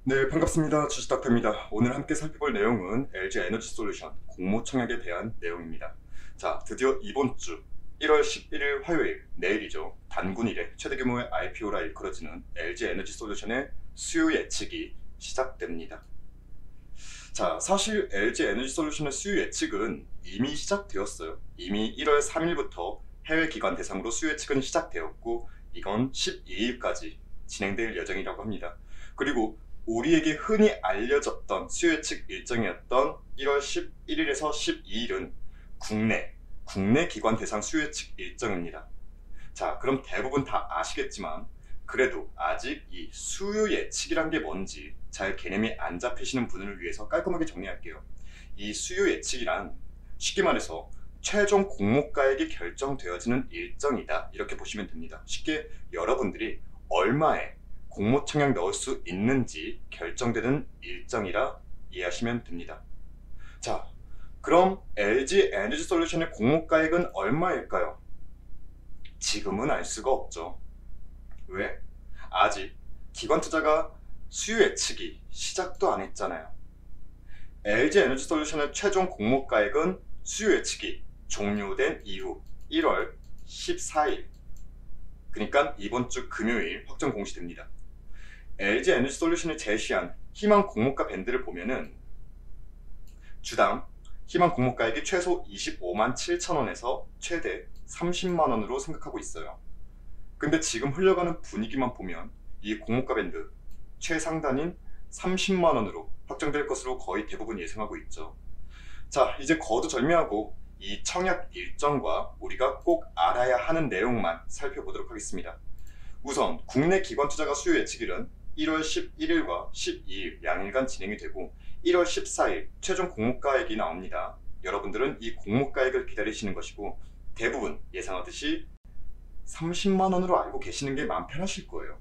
네, 반갑습니다. 주식닥터입니다. 오늘 함께 살펴볼 내용은 LG 에너지솔루션 공모 청약에 대한 내용입니다. 자, 드디어 이번 주 1월 11일 화요일, 내일이죠. 단군일에 최대 규모의 IPO라 일컬어지는 LG 에너지솔루션의 수요 예측이 시작됩니다. 자, 사실 LG 에너지솔루션의 수요 예측은 이미 시작되었어요. 이미 1월 3일부터 해외 기관 대상으로 수요 예측은 시작되었고, 이건 12일까지 진행될 예정이라고 합니다. 그리고 우리에게 흔히 알려졌던 수요 예측 일정이었던 1월 11일에서 12일은 국내 기관 대상 수요 예측 일정입니다. 자, 그럼 대부분 다 아시겠지만 그래도 아직 이 수요 예측이란 게 뭔지 잘 개념이 안 잡히시는 분을 위해서 깔끔하게 정리할게요. 이 수요 예측이란 쉽게 말해서 최종 공모가액이 결정되어지는 일정이다, 이렇게 보시면 됩니다. 쉽게 여러분들이 얼마에 공모 청약 넣을 수 있는지 결정되는 일정이라 이해하시면 됩니다. 자, 그럼 LG 에너지솔루션의 공모가액은 얼마일까요? 지금은 알 수가 없죠. 왜? 아직 기관 투자가 수요 예측이 시작도 안 했잖아요. LG 에너지솔루션의 최종 공모가액은 수요 예측이 종료된 이후 1월 14일, 그러니까 이번 주 금요일 확정 공시됩니다. LG 에너지솔루션이 제시한 희망 공모가 밴드를 보면은 주당 희망 공모가액이 최소 25만 7천 원에서 최대 30만 원으로 생각하고 있어요. 근데 지금 흘러가는 분위기만 보면 이 공모가 밴드 최상단인 30만 원으로 확정될 것으로 거의 대부분 예상하고 있죠. 자, 이제 거두절미하고 이 청약 일정과 우리가 꼭 알아야 하는 내용만 살펴보도록 하겠습니다. 우선 국내 기관 투자가 수요 예측일은 1월 11일과 12일 양일간 진행이 되고 1월 14일 최종 공모가액이 나옵니다. 여러분들은 이 공모가액을 기다리시는 것이고 대부분 예상하듯이 30만 원으로 알고 계시는 게 마음 편하실 거예요.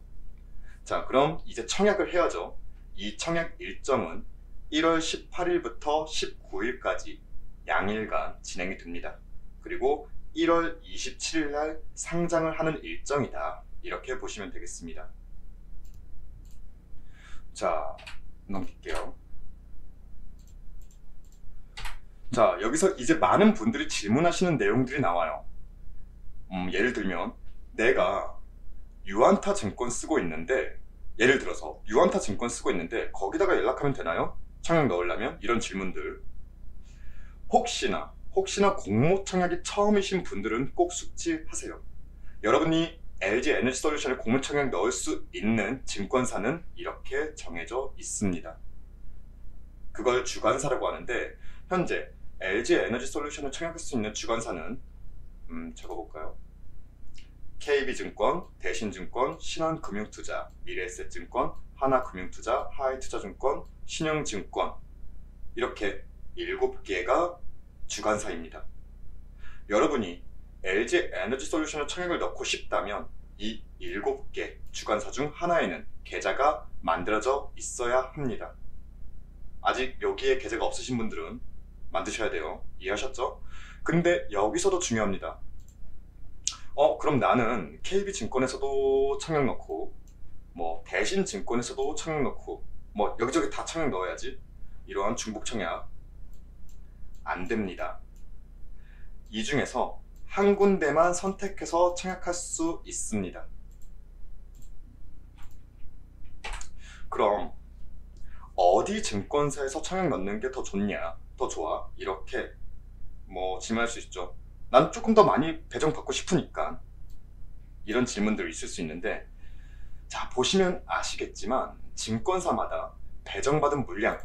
자, 그럼 이제 청약을 해야죠. 이 청약 일정은 1월 18일부터 19일까지 양일간 진행이 됩니다. 그리고 1월 27일 날 상장을 하는 일정이다, 이렇게 보시면 되겠습니다. 자, 넘길게요. 자, 여기서 이제 많은 분들이 질문하시는 내용들이 나와요. 예를 들면 내가 유안타 증권 쓰고 있는데, 예를 들어서 유안타 증권 쓰고 있는데 거기다가 연락하면 되나요? 청약 넣으려면? 이런 질문들. 혹시나 공모 청약이 처음이신 분들은 꼭 숙지하세요. 여러분이 LG 에너지솔루션에 공모 청약 넣을 수 있는 증권사는 이렇게 정해져 있습니다. 그걸 주관사라고 하는데, 현재 LG 에너지솔루션을 청약할 수 있는 주관사는 적어볼까요? KB증권, 대신증권, 신한금융투자, 미래에셋증권, 하나금융투자, 하이투자증권, 신영증권, 이렇게 7개가 주관사입니다. 여러분이 LG 에너지솔루션의 청약을 넣고 싶다면 이 7개 주관사 중 하나에는 계좌가 만들어져 있어야 합니다. 아직 여기에 계좌가 없으신 분들은 만드셔야 돼요. 이해하셨죠? 근데 여기서도 중요합니다. 그럼 나는 KB증권에서도 청약 넣고 대신증권에서도 청약 넣고 여기저기 다 청약 넣어야지, 이러한 중복 청약 안 됩니다. 이 중에서 한 군데만 선택해서 청약할 수 있습니다. 그럼 어디 증권사에서 청약 넣는 게 더 좋냐, 더 좋아, 이렇게 질문할 수 있죠. 난 조금 더 많이 배정받고 싶으니까, 이런 질문들이 있을 수 있는데, 자, 보시면 아시겠지만 증권사마다 배정받은 물량,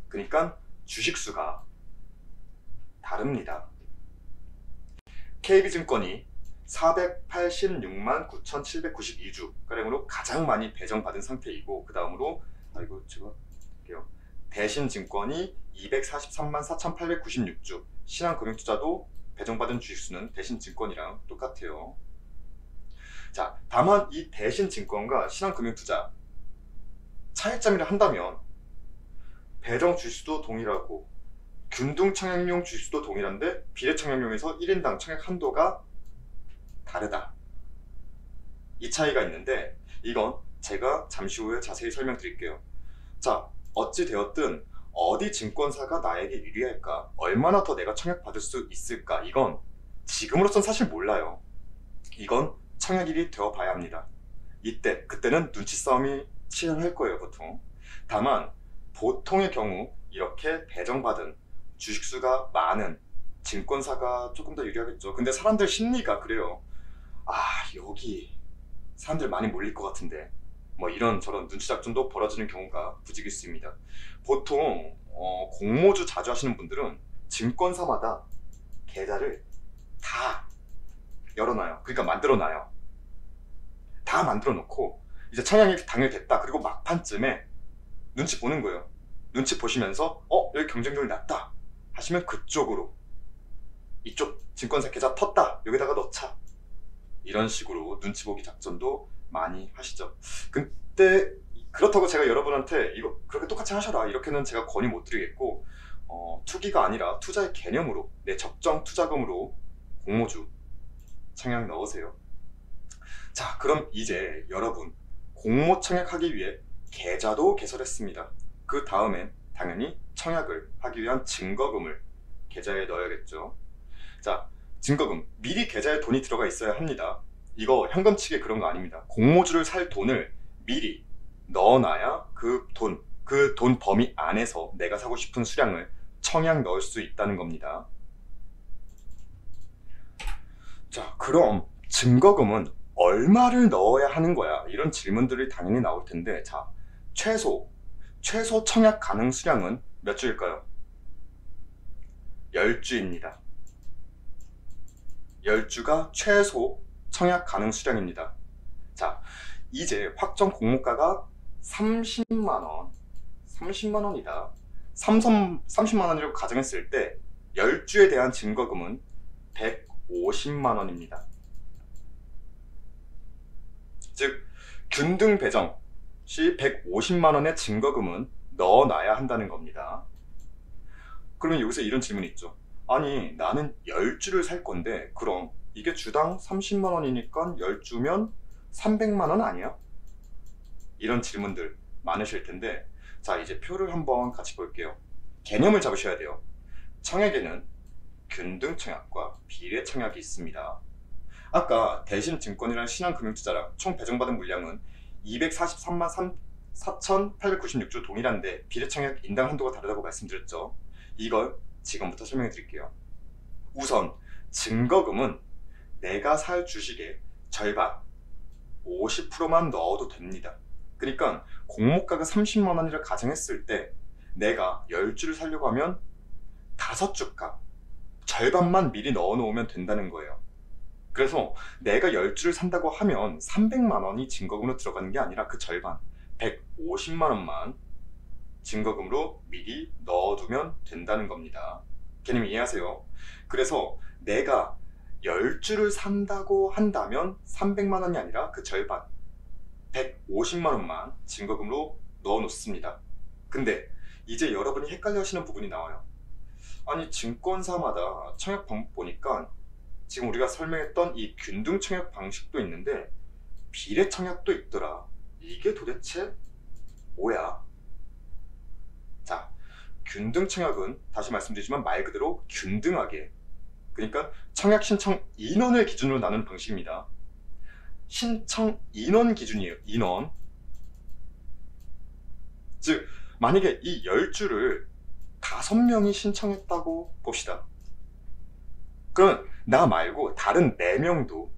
그러니까 주식수가 다릅니다. KB증권이 486만 9,792주 가량으로 가장 많이 배정받은 상태이고, 그 다음으로 대신증권이 243만 4,896주, 신한금융투자도 배정받은 주식수는 대신증권이랑 똑같아요. 자, 다만 이 대신증권과 신한금융투자 차이점이라 한다면 배정 주식수도 동일하고 균등 청약용 주식수도 동일한데 비례청약용에서 1인당 청약 한도가 다르다, 이 차이가 있는데 이건 제가 잠시 후에 자세히 설명드릴게요. 자, 어찌 되었든 어디 증권사가 나에게 유리할까? 얼마나 더 내가 청약받을 수 있을까? 이건 지금으로선 사실 몰라요. 이건 청약일이 되어봐야 합니다. 그때는 눈치 싸움이 치열할 거예요, 보통. 다만 보통의 경우 이렇게 배정받은 주식수가 많은 증권사가 조금 더 유리하겠죠. 근데 사람들 심리가 그래요. 아, 여기 사람들 많이 몰릴 것 같은데, 뭐 이런저런 눈치 작전도 벌어지는 경우가 부지기수입니다. 보통 공모주 자주 하시는 분들은 증권사마다 계좌를 다 열어놔요. 그러니까 만들어놔요. 다 만들어 놓고 이제 청약이 당일 됐다. 그리고 막판쯤에 눈치 보는 거예요. 눈치 보시면서 여기 경쟁률이 낮다 하시면 그쪽으로, 이쪽 증권사 계좌 텄다, 여기다가 넣자. 이런 식으로 눈치 보기 작전도 많이 하시죠. 근데 그렇다고 제가 여러분한테 이거 그렇게 똑같이 하셔라 이렇게는 제가 권유 못 드리겠고, 투기가 아니라 투자의 개념으로 내 적정 투자금으로 공모주 청약 넣으세요. 자, 그럼 이제 여러분 공모 청약하기 위해 계좌도 개설했습니다. 그 다음엔 당연히 청약을 하기 위한 증거금을 계좌에 넣어야겠죠. 자, 증거금, 미리 계좌에 돈이 들어가 있어야 합니다. 이거 현금치기 그런 거 아닙니다. 공모주를 살 돈을 미리 넣어놔야 그 돈 범위 안에서 내가 사고 싶은 수량을 청약 넣을 수 있다는 겁니다. 자, 그럼 증거금은 얼마를 넣어야 하는 거야? 이런 질문들이 당연히 나올 텐데, 자, 최소 청약 가능 수량은 몇 주일까요? 10주입니다. 10주가 최소 청약 가능 수량입니다. 자, 이제 확정 공모가가 30만원, 30만원이다. 30만원이라고 가정했을 때 10주에 대한 증거금은 150만원입니다. 즉 균등 배정 시 150만원의 증거금은 넣어놔야 한다는 겁니다. 그러면 여기서 이런 질문이 있죠. 아니, 나는 10주를 살 건데 그럼 이게 주당 30만원이니까 10주면 300만원 아니야? 이런 질문들 많으실 텐데, 자, 이제 표를 한번 같이 볼게요. 개념을 잡으셔야 돼요. 청약에는 균등 청약과 비례 청약이 있습니다. 아까 대신증권이라는 신한금융투자랑 총 배정받은 물량은 243만 4,896주 동일한데 비례청약 인당 한도가 다르다고 말씀드렸죠. 이걸 지금부터 설명해 드릴게요. 우선 증거금은 내가 살 주식의 절반 50%만 넣어도 됩니다. 그러니까 공모가가 30만원이라 가정했을 때 내가 10주를 사려고 하면 5주 값 절반만 미리 넣어 놓으면 된다는 거예요. 그래서 내가 10주를 산다고 하면 300만원이 증거금으로 들어가는 게 아니라 그 절반 150만원만 증거금으로 미리 넣어두면 된다는 겁니다. 개념 이해하세요? 그래서 내가 10주를 산다고 한다면 300만원이 아니라 그 절반 150만원만 증거금으로 넣어 놓습니다. 근데 이제 여러분이 헷갈려 하시는 부분이 나와요. 아니, 증권사마다 청약 방법 보니까 지금 우리가 설명했던 이 균등 청약 방식도 있는데 비례 청약도 있더라. 이게 도대체 뭐야? 자, 균등 청약은 다시 말씀드리지만 말 그대로 균등하게, 그러니까 청약 신청 인원을 기준으로 나누는 방식입니다. 신청 인원 기준이에요. 인원. 즉 만약에 이 10주를 5명이 신청했다고 봅시다. 그럼 나 말고 다른 4명도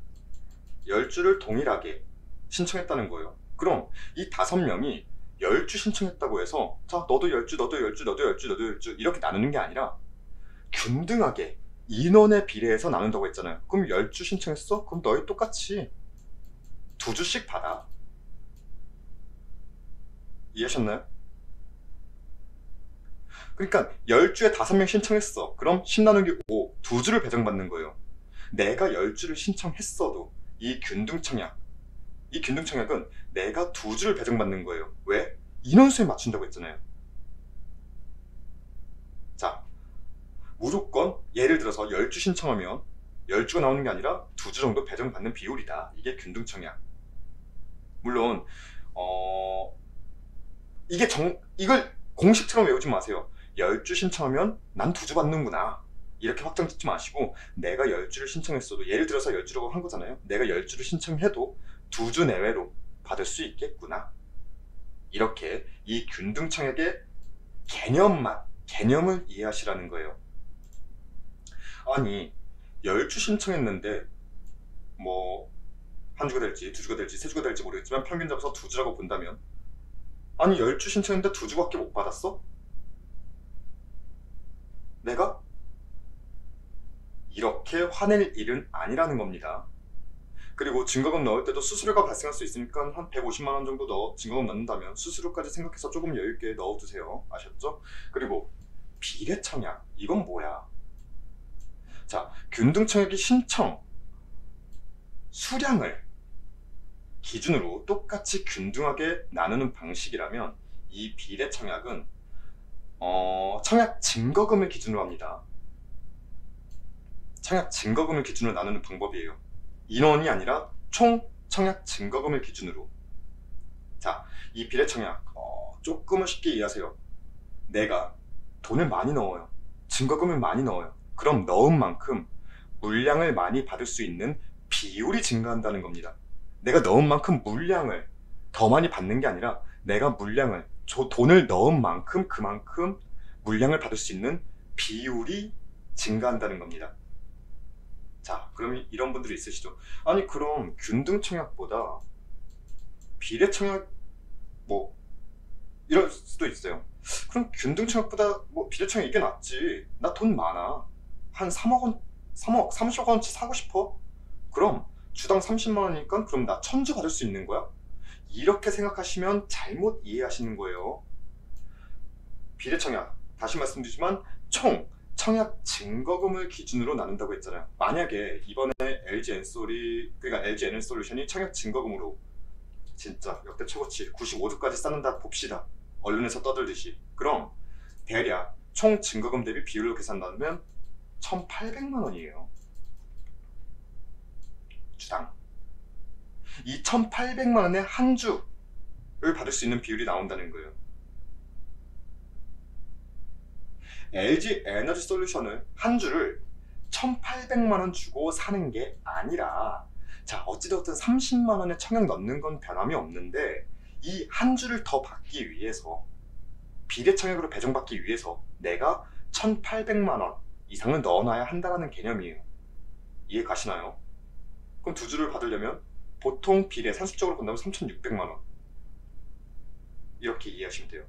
10주를 동일하게 신청했다는 거예요. 그럼 이 5명이 10주 신청했다고 해서 자, 너도 10주, 너도 10주, 너도 10주, 너도 10주 이렇게 나누는 게 아니라 균등하게 인원에 비례해서 나눈다고 했잖아요. 그럼 10주 신청했어? 그럼 너희 똑같이 2주씩 받아. 이해하셨나요? 그러니까 10주에 5명 신청했어. 그럼 10 나누기 5, 2주를 배정받는 거예요. 내가 10주를 신청했어도 이 균등청약은 내가 2주를 배정받는 거예요. 왜? 인원수에 맞춘다고 했잖아요. 자, 무조건 예를 들어서 10주 신청하면 10주가 나오는 게 아니라 2주 정도 배정받는 비율이다. 이게 균등청약. 물론 이걸 공식처럼 외우지 마세요. 10주 신청하면 난 2주 받는구나. 이렇게 확정 짓지 마시고, 내가 10주를 신청했어도, 예를 들어서 10주라고 한 거잖아요. 내가 10주를 신청해도 2주 내외로 받을 수 있겠구나. 이렇게 이 균등청약의 개념을 이해하시라는 거예요. 아니, 10주 신청했는데 뭐 한 주가 될지 2주가 될지 3주가 될지 모르겠지만 평균 잡아서 2주라고 본다면, 아니 10주 신청했는데 2주밖에 못 받았어? 내가? 이렇게 화낼 일은 아니라는 겁니다. 그리고 증거금 넣을 때도 수수료가 발생할 수 있으니까 한 150만 원 정도 증거금 넣는다면 수수료까지 생각해서 조금 여유있게 넣어두세요. 아셨죠? 그리고 비례청약, 이건 뭐야? 자, 균등청약의 신청 수량을 기준으로 똑같이 균등하게 나누는 방식이라면, 이 비례청약은 청약 증거금을 기준으로 합니다. 청약 증거금을 기준으로 나누는 방법이에요. 인원이 아니라 총 청약 증거금을 기준으로. 자, 이 비례청약 조금은 쉽게 이해하세요. 내가 돈을 많이 넣어요. 증거금을 많이 넣어요. 그럼 넣은 만큼 물량을 많이 받을 수 있는 비율이 증가한다는 겁니다. 내가 넣은 만큼 물량을 더 많이 받는 게 아니라, 내가 돈을 넣은 만큼 그만큼 물량을 받을 수 있는 비율이 증가한다는 겁니다. 자, 그럼 이런 분들이 있으시죠. 아니, 그럼 균등청약보다 비례청약, 뭐 이럴 수도 있어요. 그럼 균등청약보다 비례청약 이게 낫지. 나 돈 많아. 한 30억 원치 사고 싶어? 그럼 주당 30만 원이니까 그럼 나 1000주 받을 수 있는 거야? 이렇게 생각하시면 잘못 이해하시는 거예요. 비례청약, 다시 말씀드리지만 총 청약 증거금을 기준으로 나눈다고 했잖아요. 만약에 이번에 LG 에너지솔루션이 청약 증거금으로 진짜 역대 최고치 95주까지 쌓는다 봅시다. 언론에서 떠들듯이. 그럼 대략 총 증거금 대비 비율로 계산하면 1,800만 원이에요. 주당. 이 1,800만 원에 한 주를 받을 수 있는 비율이 나온다는 거예요. LG 에너지 솔루션을 한 주를 1,800만 원 주고 사는 게 아니라, 자, 어찌되었든 30만 원에 청약 넣는 건 변함이 없는데, 이 한 주를 더 받기 위해서, 비례청약으로 배정받기 위해서 내가 1,800만 원 이상은 넣어놔야 한다는 개념이에요. 이해 가시나요? 그럼 2주를 받으려면 보통 비례 산술적으로 본다면 3,600만 원, 이렇게 이해하시면 돼요.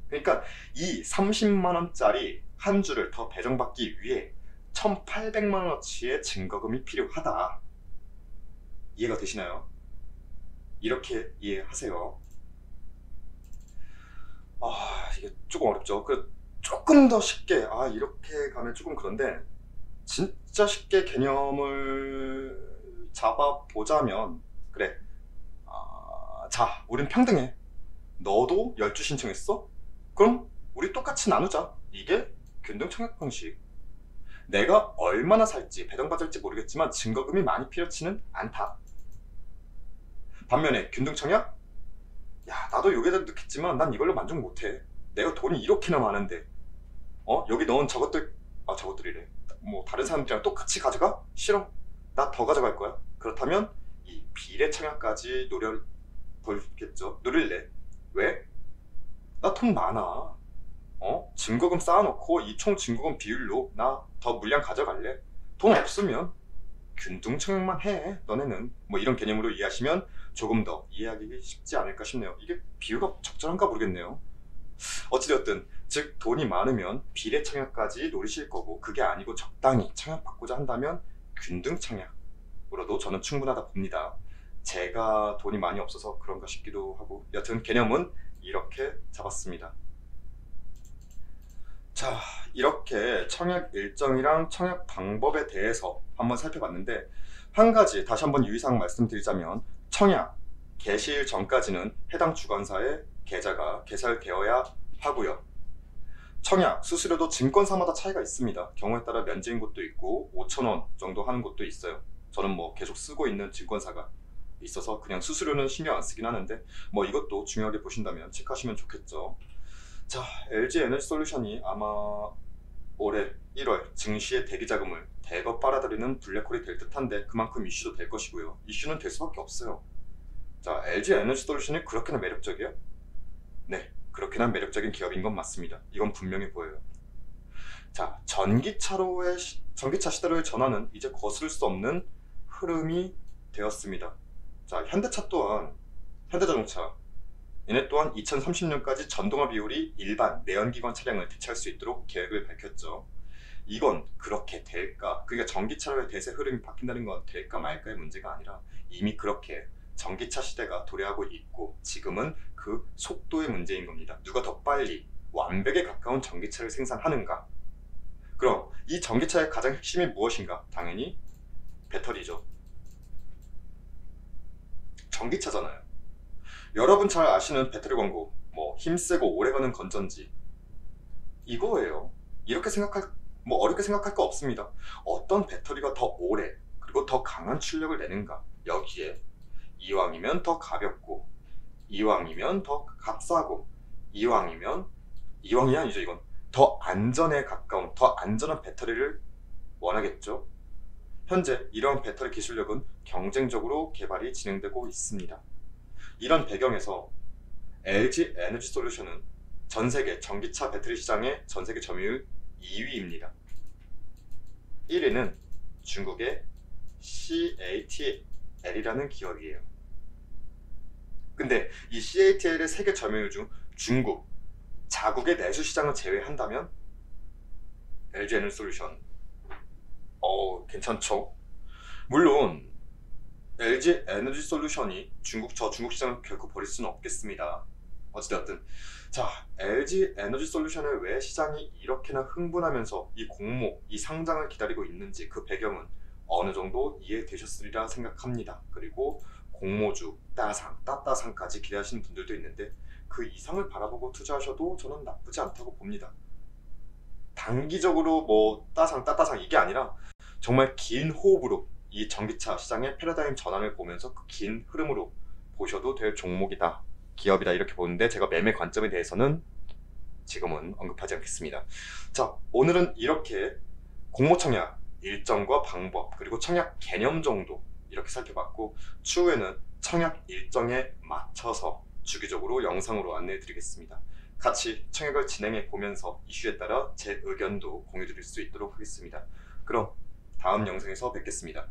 그러니까 이 30만 원짜리 한 주를 더 배정받기 위해 1,800만 원어치의 증거금이 필요하다. 이해가 되시나요? 이렇게 이해하세요. 이게 조금 어렵죠. 조금 더 쉽게, 이렇게 가면 조금 그런데, 진짜 쉽게 개념을 잡아보자면, 그래, 자, 우린 평등해. 너도 10주 신청했어? 그럼 우리 똑같이 나누자. 이게 균등청약 방식. 내가 얼마나 살지, 배정받을지 모르겠지만 증거금이 많이 필요치는 않다. 반면에 균등청약? 야, 나도 여기다 넣겠지만 난 이걸로 만족 못해. 내가 돈이 이렇게나 많은데 여기 넣은 저것들이래, 뭐 다른 사람들이랑 똑같이 가져가? 싫어. 나 더 가져갈 거야. 그렇다면 이 비례청약까지 노릴래. 왜? 나 돈 많아. 증거금 쌓아놓고 이 총 증거금 비율로 나 더 물량 가져갈래. 돈 없으면 균등청약만 해, 너네는. 뭐 이런 개념으로 이해하시면 조금 더 이해하기 쉽지 않을까 싶네요. 이게 비유가 적절한가 모르겠네요. 어찌되었든, 즉 돈이 많으면 비례청약까지 노리실 거고, 그게 아니고 적당히 청약받고자 한다면 균등청약으로도 저는 충분하다 봅니다. 제가 돈이 많이 없어서 그런가 싶기도 하고, 여튼 개념은 이렇게 잡았습니다. 자, 이렇게 청약 일정이랑 청약 방법에 대해서 한번 살펴봤는데, 한 가지 다시 한번 유의사항 말씀드리자면, 청약 개시일 전까지는 해당 주관사의 계좌가 개설되어야 하고요. 청약 수수료도 증권사마다 차이가 있습니다. 경우에 따라 면제인 곳도 있고 5,000원 정도 하는 곳도 있어요. 저는 뭐 계속 쓰고 있는 증권사가 있어서 그냥 수수료는 신경 안 쓰긴 하는데 뭐 이것도 중요하게 보신다면 체크하시면 좋겠죠. 자, LG 에너지 솔루션이 아마 올해 1월 증시의 대기 자금을 대거 빨아들이는 블랙홀이 될 듯한데 그만큼 이슈도 될 것이고요. 이슈는 될 수밖에 없어요. 자, LG 에너지 솔루션이 그렇게나 매력적이에요? 네, 그렇게나 매력적인 기업인 건 맞습니다. 이건 분명히 보여요. 자, 전기차 시대로의 전환은 이제 거스를 수 없는 흐름이 되었습니다. 자, 현대자동차 얘네 또한 2030년까지 전동화 비율이 일반 내연기관 차량을 대체할 수 있도록 계획을 밝혔죠. 이건 그렇게 될까? 그러니까 전기차로의 대세 흐름이 바뀐다는 건 될까 말까의 문제가 아니라 이미 그렇게 전기차 시대가 도래하고 있고 지금은 그 속도의 문제인 겁니다. 누가 더 빨리 완벽에 가까운 전기차를 생산하는가? 그럼 이 전기차의 가장 핵심이 무엇인가? 당연히 배터리죠. 전기차잖아요. 여러분 잘 아시는 배터리 광고, 뭐 힘세고 오래가는 건전지 이거예요. 이렇게 어렵게 생각할 거 없습니다. 어떤 배터리가 더 오래 그리고 더 강한 출력을 내는가? 여기에 이왕이면 더 가볍고, 이왕이면 더 값싸고, 이왕이 아니죠 이건. 더 안전에 가까운, 더 안전한 배터리를 원하겠죠. 현재 이러한 배터리 기술력은 경쟁적으로 개발이 진행되고 있습니다. 이런 배경에서 LG 에너지 솔루션은 전세계 전기차 배터리 시장의 전세계 점유율 2위입니다. 1위는 중국의 CATL이라는 기업이에요. 근데 이 CATL의 세계 점유율 중 중국, 자국의 내수 시장을 제외한다면 LG 에너지 솔루션 괜찮죠? 물론 LG 에너지 솔루션이 중국 시장을 결코 버릴 수는 없겠습니다. 어찌되었든 자, LG 에너지 솔루션의 왜 시장이 이렇게나 흥분하면서 이 공모, 이 상장을 기다리고 있는지 그 배경은 어느 정도 이해되셨으리라 생각합니다. 그리고 공모주, 따따상까지 기대하시는 분들도 있는데 그 이상을 바라보고 투자하셔도 저는 나쁘지 않다고 봅니다. 단기적으로 뭐 따따상 이게 아니라 정말 긴 호흡으로 이 전기차 시장의 패러다임 전환을 보면서 그 긴 흐름으로 보셔도 될 종목이다, 기업이다 이렇게 보는데 제가 매매 관점에 대해서는 지금은 언급하지 않겠습니다. 자, 오늘은 이렇게 공모 청약 일정과 방법 그리고 청약 개념 정도 이렇게 살펴봤고 추후에는 청약 일정에 맞춰서 주기적으로 영상으로 안내해 드리겠습니다. 같이 청약을 진행해 보면서 이슈에 따라 제 의견도 공유 드릴 수 있도록 하겠습니다. 그럼 다음 영상에서 뵙겠습니다.